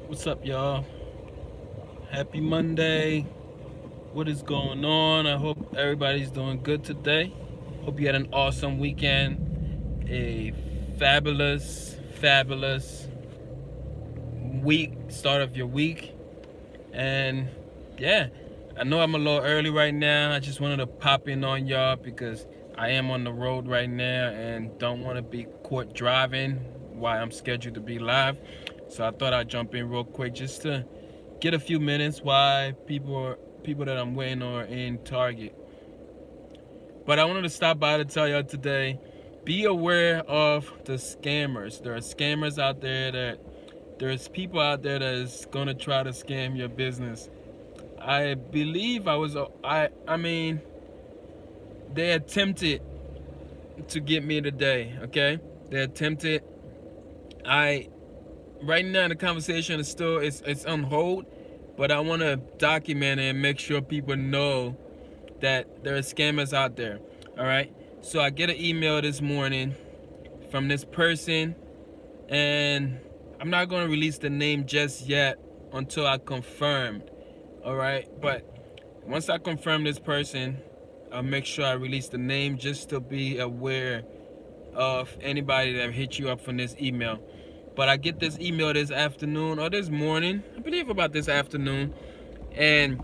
What's up, y'all? Happy Monday. What is going on? I hope everybody's doing good today. Hope you had an awesome weekend. A fabulous week, start of your week. And yeah, I know I'm a little early right now. I just wanted to pop in on y'all because I am on the road right now and don't want to be caught driving while I'm scheduled to be live. So I thought I'd jump in real quick just to get a few minutes while people that I'm waiting on are in Target. But I wanted to stop by to tell y'all today, be aware of the scammers. There are scammers out there there's people out there that is gonna try to scam your business. I believe I mean they attempted to get me today, okay? They attempted. I Right now the conversation is still it's on hold, but I want to document it and make sure people know that there are scammers out there. All right. So I get an email this morning from this person, and I'm not going to release the name just yet until I confirmed. All right. But once I confirm this person, I'll make sure I release the name just to be aware of anybody that hit you up from this email. But I get this email this afternoon or this morning, I believe about this afternoon, and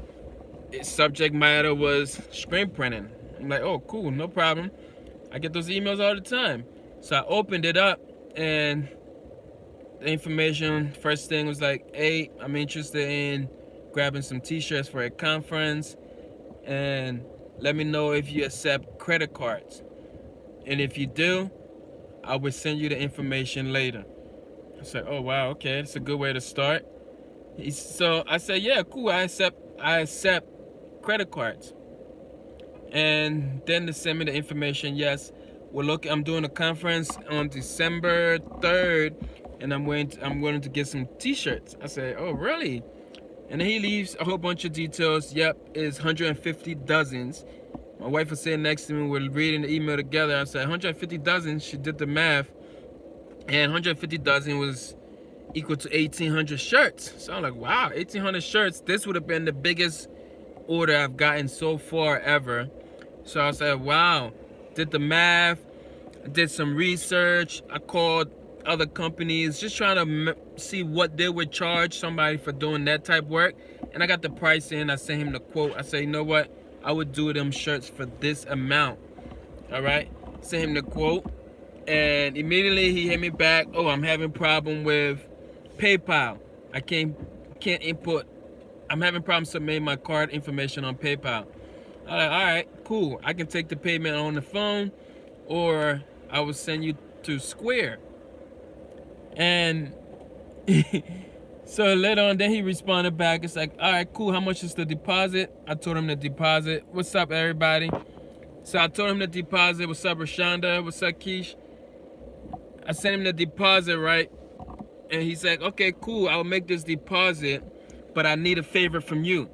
its subject matter was screen printing. I'm like, oh, cool, no problem. I get those emails all the time. So I opened it up, and the information, first thing was like, hey, I'm interested in grabbing some t-shirts for a conference, and let me know if you accept credit cards. And if you do, I will send you the information later. I said, oh wow, okay, that's a good way to start. So I said, yeah, cool, I accept credit cards. And then they send me the information. Yes, I'm doing a conference on December 3rd, and I'm going to get some t-shirts. I said, oh really? And then he leaves a whole bunch of details. Yep, it's 150 dozens. My wife was sitting next to me, we're reading the email together. I said 150 dozens. She did the math, and 150 dozen was equal to 1,800 shirts. So I'm like, wow, 1,800 shirts. This would have been the biggest order I've gotten so far ever. So I said, wow, did the math, did some research. I called other companies just trying to see what they would charge somebody for doing that type of work. And I got the price in. I sent him the quote. I said, you know what? I would do them shirts for this amount. All right. Sent him the quote. And immediately he hit me back. Oh, I'm having problem with PayPal. I can't input. I'm having problems submitting my card information on PayPal. I'm like, all right, cool. I can take the payment on the phone, or I will send you to Square. And so later on, then he responded back. It's like, all right, cool. How much is the deposit? I told him the deposit. What's up, everybody? So I told him the deposit. What's up, Rashonda? What's up, Keish? I sent him the deposit, right? And he's like, okay, cool. I'll make this deposit, but I need a favor from you.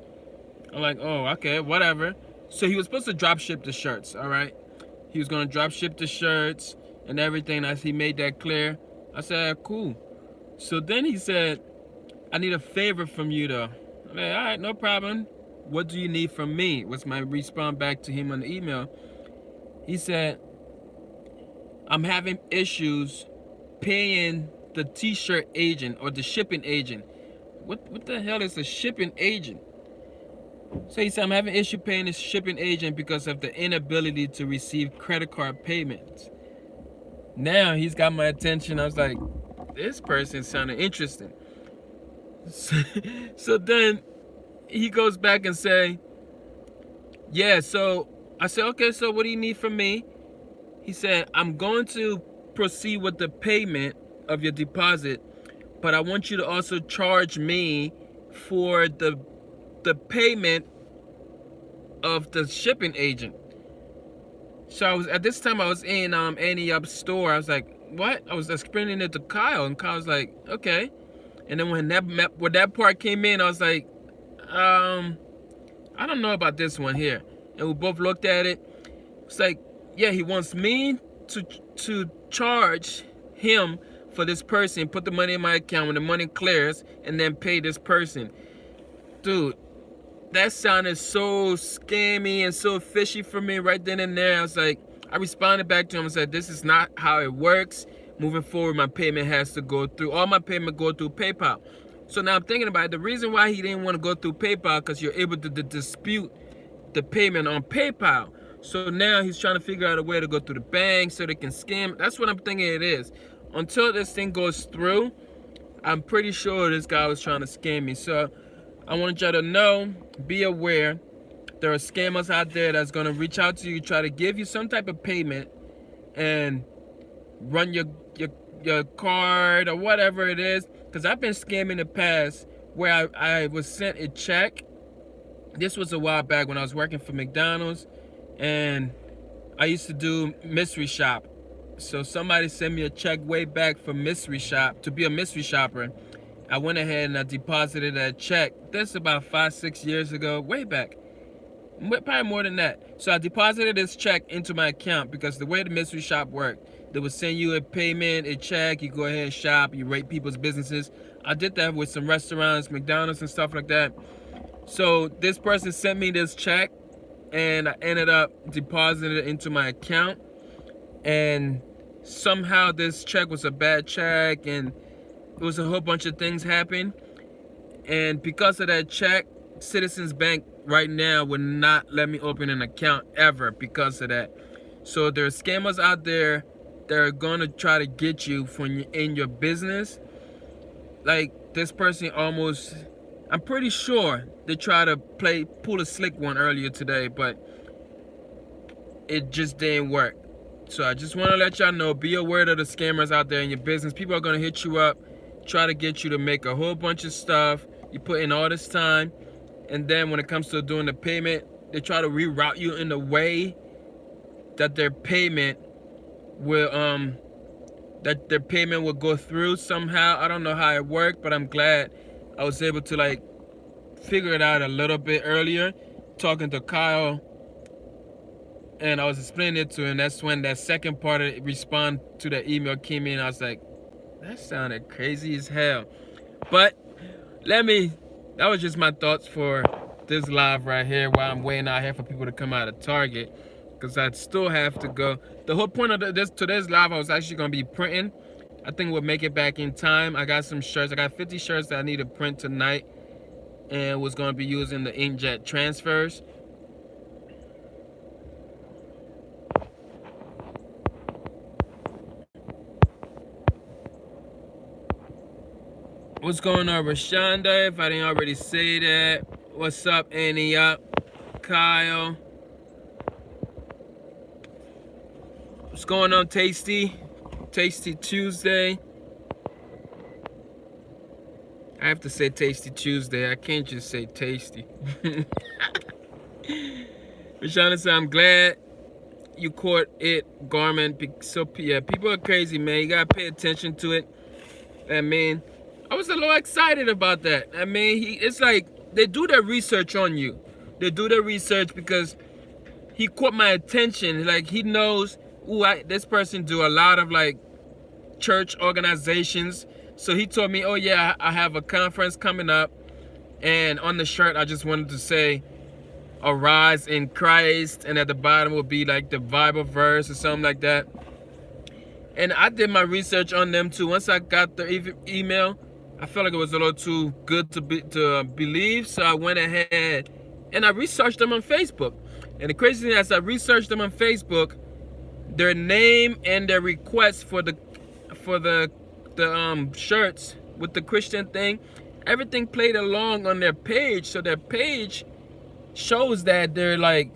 I'm like, oh, okay, whatever. So he was supposed to drop ship the shirts, all right? He was going to drop ship the shirts and everything. As he made that clear, I said, cool. So then he said, I need a favor from you, though. I'm like, all right, no problem. What do you need from me? Was my response back to him on the email. He said, I'm having issues paying the t-shirt agent or the shipping agent. What the hell is a shipping agent? So he said, I'm having issue paying the shipping agent because of the inability to receive credit card payments. Now he's got my attention. I was like, this person sounded interesting. So then he goes back and say, yeah, so I said, okay, so what do you need from me? He said, I'm going to proceed with the payment of your deposit, but I want you to also charge me for the payment of the shipping agent. So I was at this time I was in Annie Up's store. I was like, what? I was explaining it to Kyle, and Kyle was like, okay. And then when that part came in, I was like, I don't know about this one here. And we both looked at it. It's like, yeah, he wants me to charge him for this person, put the money in my account when the money clears, and then pay this person. Dude, that sounded so scammy and so fishy for me right then and there. I was like, I responded back to him and said, this is not how it works. Moving forward, my payment has to go through, all my payment go through PayPal. So now I'm thinking about it. The reason why he didn't want to go through PayPal, because you're able to dispute the payment on PayPal. So now he's trying to figure out a way to go through the bank so they can scam. That's what I'm thinking it is. Until this thing goes through, I'm pretty sure this guy was trying to scam me. So I want y'all to know, be aware. There are scammers out there that's going to reach out to you, try to give you some type of payment, and run your card or whatever it is. Because I've been scammed in the past where I was sent a check. This was a while back when I was working for McDonald's, and I used to do mystery shop. So somebody sent me a check way back for mystery shop, to be a mystery shopper. I went ahead and I deposited that check. This about 5-6 years ago, way back. Probably more than that. So I deposited this check into my account because the way the mystery shop worked, they would send you a payment, a check, you go ahead and shop, you rate people's businesses. I did that with some restaurants, McDonald's and stuff like that. So this person sent me this check, and I ended up depositing it into my account. And somehow this check was a bad check, and it was a whole bunch of things happened. And because of that check, Citizens Bank right now would not let me open an account ever because of that. So there are scammers out there that are gonna try to get you from in your business. Like this person almost, I'm pretty sure they tried to pull a slick one earlier today, but it just didn't work. So I just want to let y'all know, be aware of the scammers out there in your business. People are going to hit you up, try to get you to make a whole bunch of stuff. You put in all this time, and then when it comes to doing the payment, they try to reroute you in a way that their payment will go through somehow. I don't know how it worked, but I'm glad I was able to like figure it out a little bit earlier, talking to Kyle, and I was explaining it to him. That's when that second part of it, respond to the email, came in. I was like, that sounded crazy as hell. But that was just my thoughts for this live right here, while I'm waiting out here for people to come out of Target, because I still have to go. The whole point of today's live, I was actually going to be printing. I think we'll make it back in time. I got some shirts. I got 50 shirts that I need to print tonight, and was going to be using the inkjet transfers. What's going on, Rashonda? If I didn't already say that. What's up, Annie? Up, Kyle. What's going on, Tasty? Tasty Tuesday. I have to say Tasty Tuesday. I can't just say Tasty. Rashonda said, I'm glad you caught it, Garment. So yeah, people are crazy, man. You gotta pay attention to it. I mean, I was a little excited about that. I mean, it's like they do their research on you. They do their research because he caught my attention. Like he knows, this person do a lot of like church organizations. So he told me, oh yeah, I have a conference coming up, and on the shirt I just wanted to say, arise in Christ, and at the bottom will be like the Bible verse or something like that. And I did my research on them too. Once I got the email, I felt like it was a little too good to believe, so I went ahead and I researched them on Facebook. And the crazy thing is, I researched them on Facebook, their name and their request for the shirts with the Christian thing, everything played along on their page. So their page shows that they're like,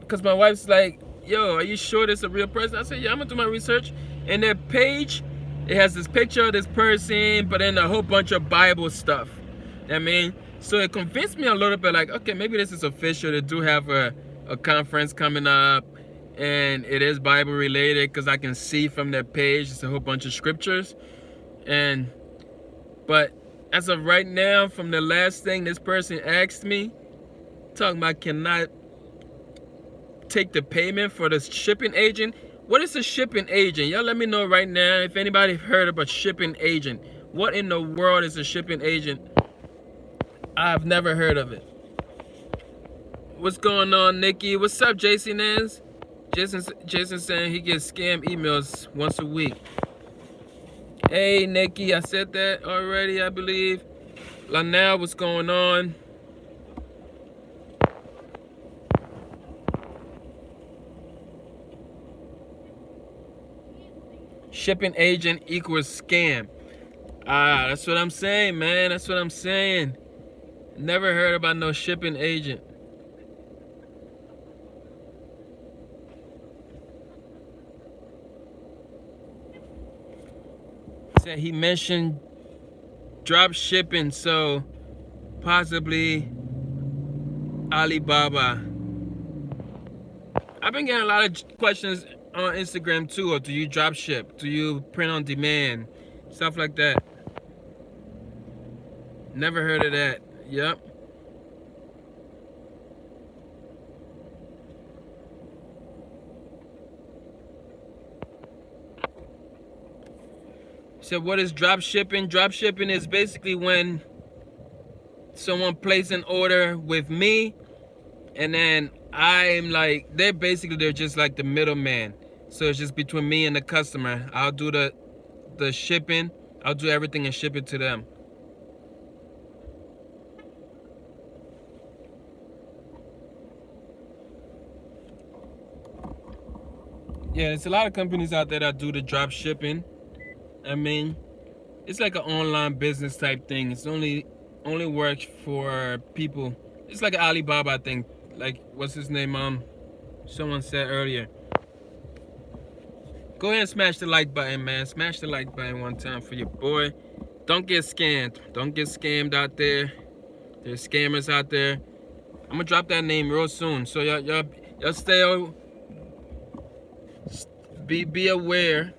because my wife's like, yo, are you sure this is a real person? I said, yeah, I'm gonna do my research. And their page, it has this picture of this person, but then a whole bunch of Bible stuff. I mean, so it convinced me a little bit, like, okay, maybe this is official. They do have a conference coming up, and it is Bible related, because I can see from their page it's a whole bunch of scriptures. But as of right now, from the last thing this person asked me, talking about cannot take the payment for the shipping agent. What is a shipping agent? Y'all let me know right now if anybody heard of a shipping agent. What in the world is a shipping agent? I've never heard of it. What's going on, Nikki? What's up, Jason is? Jason saying he gets scam emails once a week. Hey, Nikki, I said that already, I believe. Lanelle, what's going on? Shipping agent equals scam. Ah, that's what I'm saying, man. That's what I'm saying. Never heard about no shipping agent. Said he mentioned drop shipping, so possibly Alibaba. I've been getting a lot of questions on Instagram too. Or do you drop ship? Do you print on demand? Stuff like that. Never heard of that. Yep. So what is drop shipping? Drop shipping is basically when someone places an order with me, and then I'm like, they're just like the middleman. So it's just between me and the customer. I'll do the shipping. I'll do everything and ship it to them. Yeah, there's a lot of companies out there that do the drop shipping. I mean, it's like an online business type thing. It's only works for people. It's like an Alibaba thing. Like, what's his name? Someone said earlier. Go ahead and smash the like button, man. Smash the like button one time for your boy. Don't get scammed. Don't get scammed out there. There's scammers out there. I'm gonna drop that name real soon. So y'all stay. Be aware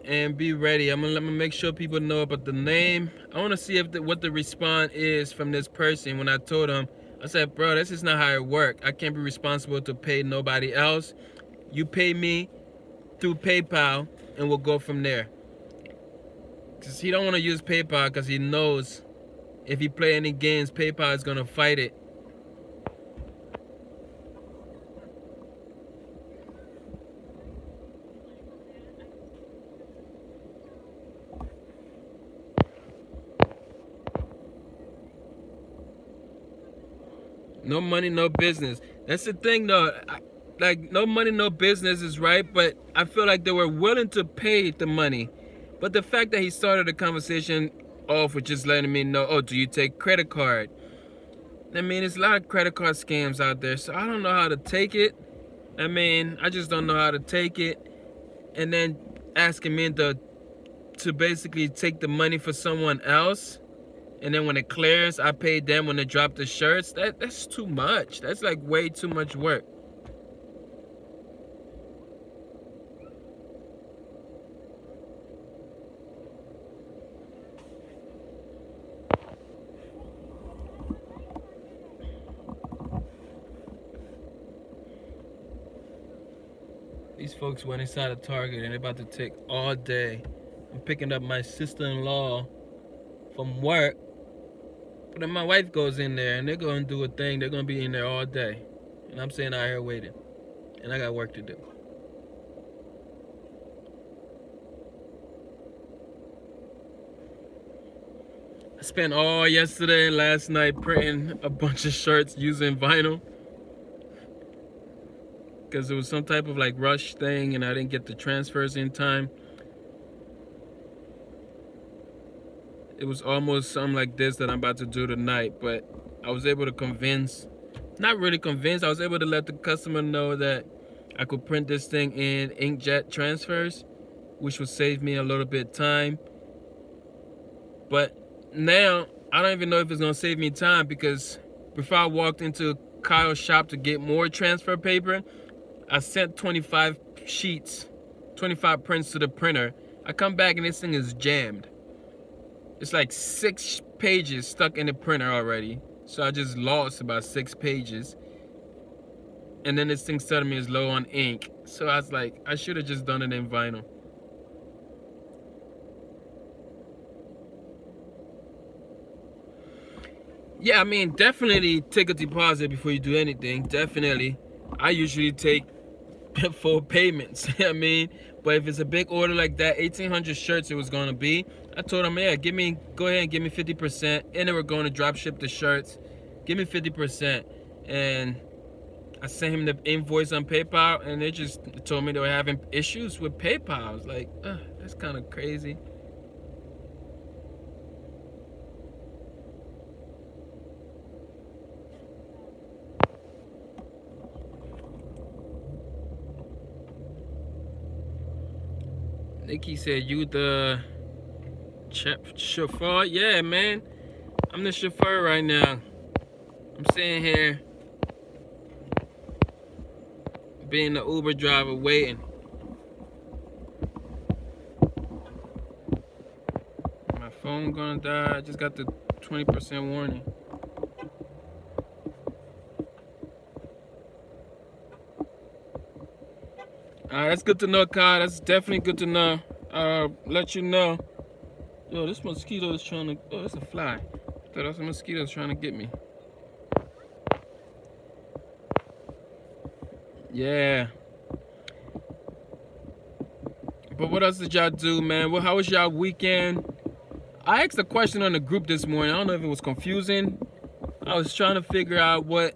and be ready. I'm gonna make sure people know about the name. I want to see if what the response is from this person. When I told him, I said, bro, this is not how it works. I can't be responsible to pay nobody else. You pay me through PayPal, and we'll go from there. Cause he don't want to use PayPal because he knows if he play any games, PayPal is gonna fight it. No money, no business. That's the thing, though. Like, no money, no business is right, but I feel like they were willing to pay the money. But the fact that he started the conversation off with just letting me know, oh, do you take credit card? I mean, there's a lot of credit card scams out there, so I don't know how to take it. I mean, I just don't know how to take it. And then asking me to basically take the money for someone else. And then when it clears, I pay them when they drop the shirts. That's too much. That's like way too much work. These folks went inside a Target and they're about to take all day. I'm picking up my sister-in-law from work. But then my wife goes in there and they're going to do a thing. They're going to be in there all day. And I'm sitting out here waiting. And I got work to do. I spent all yesterday and last night printing a bunch of shirts using vinyl. Because it was some type of like rush thing and I didn't get the transfers in time. It was almost something like this that I'm about to do tonight, but I was able to not really convince, I was able to let the customer know that I could print this thing in inkjet transfers, which would save me a little bit of time. But now, I don't even know if it's gonna save me time because before I walked into Kyle's shop to get more transfer paper, I sent 25 sheets, 25 prints to the printer. I come back and this thing is jammed. It's like 6 pages stuck in the printer already. So I just lost about 6 pages. and then this thing's telling me it's low on ink. So I was like, I should have just done it in vinyl. Yeah, I mean, definitely take a deposit before you do anything. Definitely. I usually take full payments. I mean, but if it's a big order like that, 1,800 shirts it was going to be, I told them, yeah, go ahead and give me 50%. And they were going to drop ship the shirts. Give me 50%. And I sent him the invoice on PayPal, and they just told me they were having issues with PayPal. I was like, that's kind of crazy. Nikki said, you the chauffeur? Yeah, man. I'm the chauffeur right now. I'm sitting here being the Uber driver waiting. My phone gonna die. I just got the 20% warning. That's good to know, Kyle. That's definitely good to know. Let you know. Yo, this mosquito is trying to. Oh, it's a fly. I thought that was a mosquito trying to get me. Yeah. But what else did y'all do, man? Well, how was y'all weekend? I asked a question on the group this morning. I don't know if it was confusing. I was trying to figure out what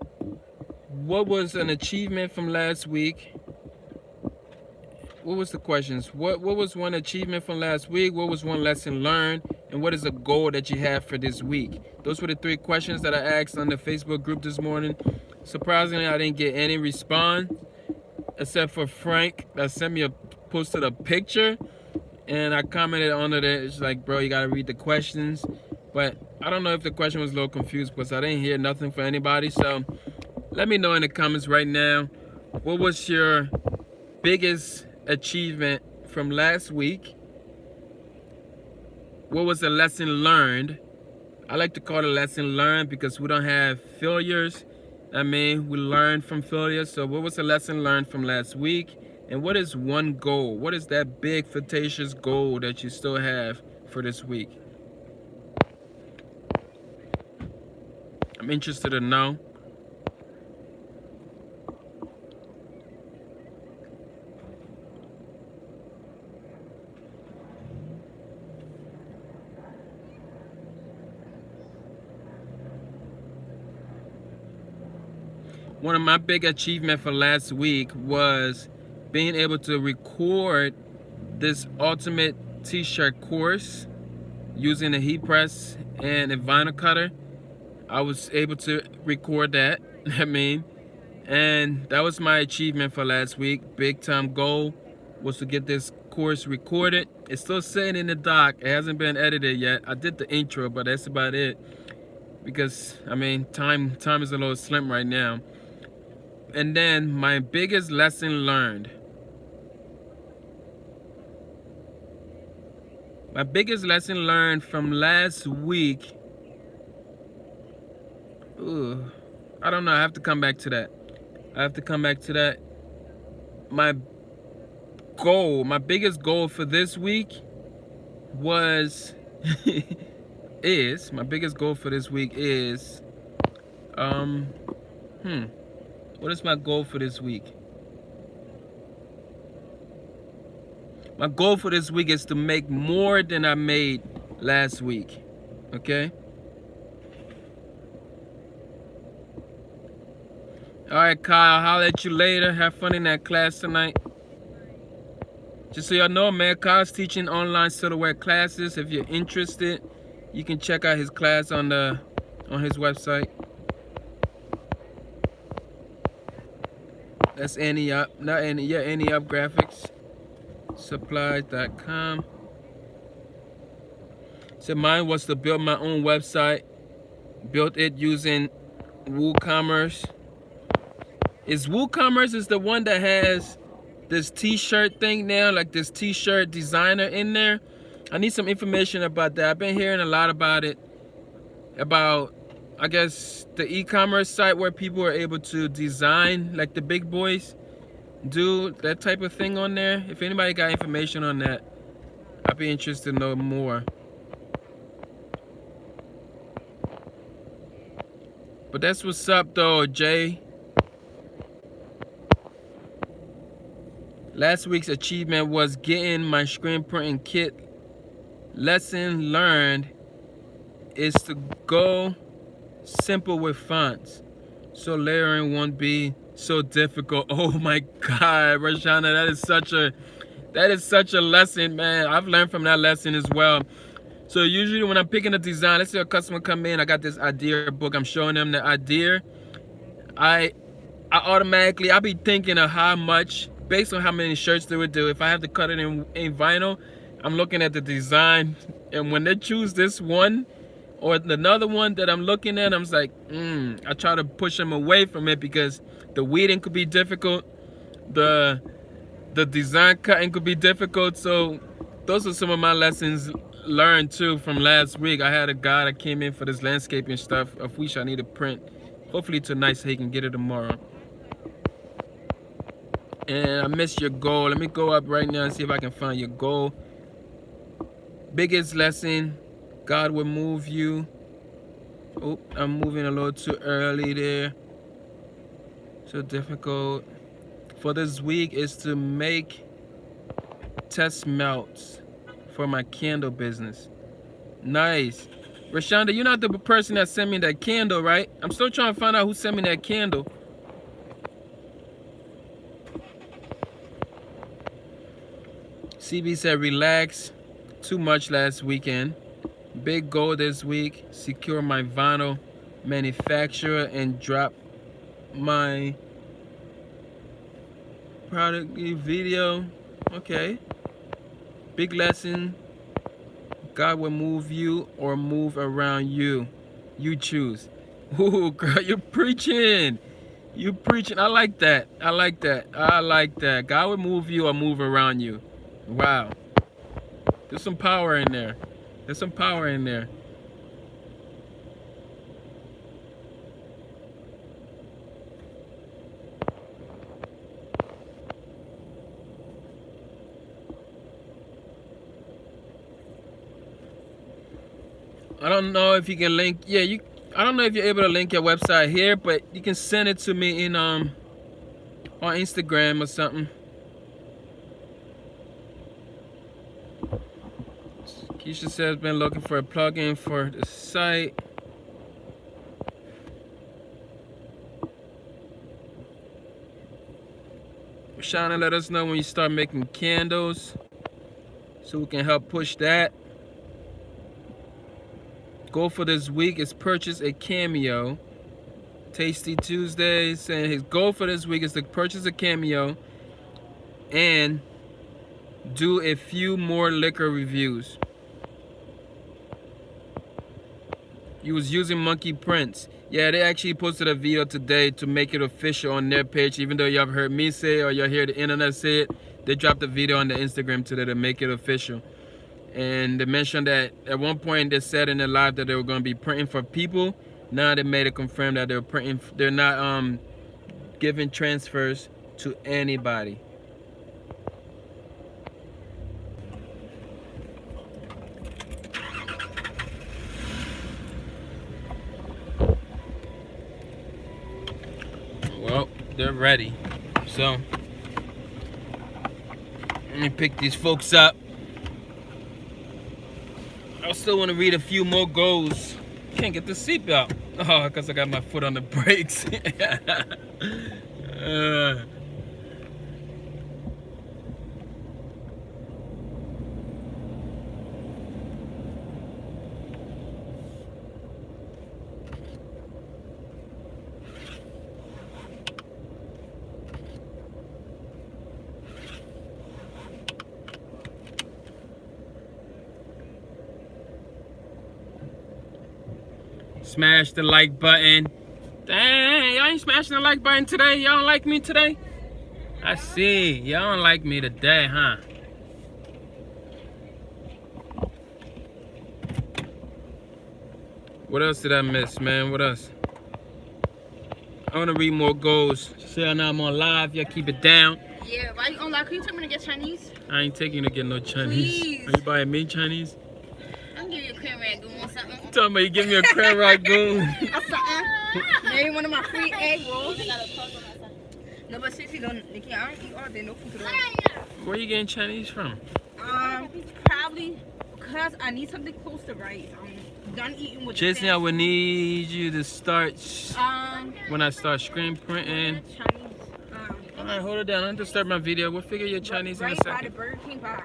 was an achievement from last week. What was the questions? What was one achievement from last week? What was one lesson learned? And what is a goal that you have for this week? Those were the 3 questions that I asked on the Facebook group this morning. Surprisingly, I didn't get any response except for Frank that sent me posted a picture, and I commented under it. It's like, bro, you gotta read the questions. But I don't know if the question was a little confused because I didn't hear nothing from anybody. So let me know in the comments right now, what was your biggest achievement from last week? What was the lesson learned? I like to call it a lesson learned because we don't have failures. I mean, we learn from failures. So what was the lesson learned from last week? And what is one goal? What is that big, fictitious goal that you still have for this week? I'm interested to know. One of my big achievements for last week was being able to record this ultimate t-shirt course using a heat press and a vinyl cutter. I was able to record that. I mean, and that was my achievement for last week. Big time goal was to get this course recorded. It's still sitting in the dock. It hasn't been edited yet. I did the intro, but that's about it. Because I mean, time is a little slim right now. And then my biggest lesson learned. My biggest lesson learned from last week. I don't know. I have to come back to that. My biggest goal for this week was my biggest goal for this week is what is my goal for this week? My goal for this week is to make more than I made last week. Okay? Alright, Kyle, I'll let you later. Have fun in that class tonight. Just so y'all know, man, Kyle's teaching online silhouette classes. If you're interested, you can check out his class on his website. That's Any Up Graphics. Supplies.com. So mine was to build my own website. Built it using WooCommerce. WooCommerce is the one that has this t-shirt thing now, like this t-shirt designer in there. I need some information about that. I've been hearing a lot about it, about I guess the e-commerce site where people are able to design, like the big boys do that type of thing on there. If anybody got information on that, I'd be interested to know more. But that's what's up though, Jay. Last week's achievement was getting my screen printing kit. Lesson learned is to go simple with fonts, so layering won't be so difficult. Oh my God, Rashana, that is such a lesson, man. I've learned from that lesson as well. So usually when I'm picking a design, let's say a customer come in, I got this idea book, I'm showing them the idea. I automatically, I'll be thinking of how much, based on how many shirts they would do. If I have to cut it in vinyl, I'm looking at the design, and when they choose this one or another one that I'm looking at, I'm just like, I try to push them away from it because the weeding could be difficult, the design cutting could be difficult. So those are some of my lessons learned too from last week. I had a guy that came in for this landscaping stuff, of which I need to print hopefully tonight so he can get it tomorrow. And I missed your goal. Let me go up right now and see if I can find your goal. Biggest lesson, God will move you. Oh, I'm moving a little too early there. So difficult. For this week is to make test melts for my candle business. Nice. Rashonda, you're not the person that sent me that candle, right? I'm still trying to find out who sent me that candle. CB said relax. Too much last weekend. Big goal this week. Secure my vinyl manufacturer and drop my product video. Okay. Big lesson. God will move you or move around you. You choose. Ooh, girl, you're preaching. You preaching. I like that. I like that. I like that. God will move you or move around you. Wow. There's some power in there. There's some power in there. I don't know if you can link. Yeah, I don't know if you're able to link your website here, but you can send it to me in on Instagram or something. Keisha says been looking for a plugin for the site. Shana, let us know when you start making candles so we can help push that. Goal for this week is purchase a Cameo. Tasty Tuesday saying his goal for this week is to purchase a Cameo and do a few more liquor reviews. He was using monkey prints. Yeah, they actually posted a video today to make it official on their page. Even though y'all have heard me say it or y'all hear the internet say it, they dropped a video on the Instagram today to make it official. And they mentioned that at one point they said in their live that they were going to be printing for people. Now they made it confirm that they're printing. They're not giving transfers to anybody. Well, they're ready. So let me pick these folks up. I still want to read a few more goals. Can't get the seatbelt. Oh, because I got my foot on the brakes. Smash the like button. Dang, y'all ain't smashing the like button today? Y'all don't like me today? I see. Y'all don't like me today, huh? What else did I miss, man? What else? I want to read more goals. See how now I'm on live. Y'all keep it down. Yeah, why you on live? Can you tell me to get Chinese? I ain't taking you to get no Chinese. Please. Are you buying me Chinese? I'm gonna give you a cream ragoon or something. You talking about you give me a crab ragoon? Or something. Maybe one of my free egg rolls. No, but seriously, don't, Nikki, I don't eat all day. No food at all. Where you getting Chinese from? Probably because I need something close to rice. I'm done eating with Jason, I would need you to start when I start screen printing. Chinese. Alright, hold it down. Don't disturb my video. We'll figure your Chinese in a Right by the second. Burger King, by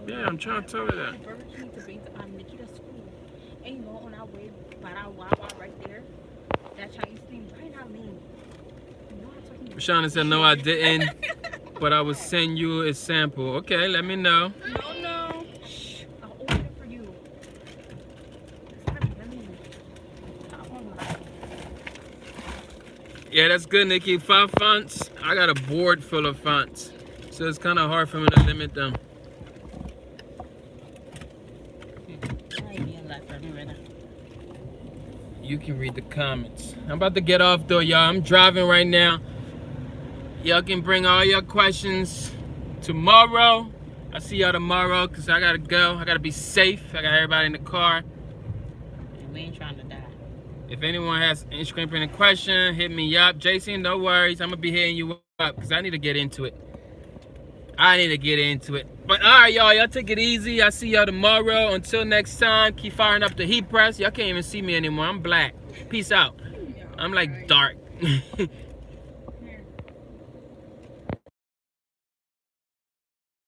Yeah, I'm trying to tell you that. Burger King to bring to Nikita's school. And you know, on our way by that Wawa right there, that Chinese thing right now, man. You know I'm talking about. Shauna said, no, I didn't. But I will send you a sample. Okay, let me know. No. Shh. I'll order it for you. Let me. Yeah, that's good, Nikki. 5 fonts. I got a board full of fonts. So it's kind of hard for me to limit them. You can read the comments. I'm about to get off though, y'all. I'm driving right now. Y'all can bring all your questions tomorrow. I'll see y'all tomorrow because I gotta go. I gotta be safe. I got everybody in the car. We ain't trying to die. If anyone has any screen printing question, hit me up. Jason, no worries. I'm gonna be hitting you up because I need to get into it. But all right, y'all take it easy. I'll see y'all tomorrow. Until next time, keep firing up the heat press. Y'all can't even see me anymore. I'm black. Peace out. I'm like dark.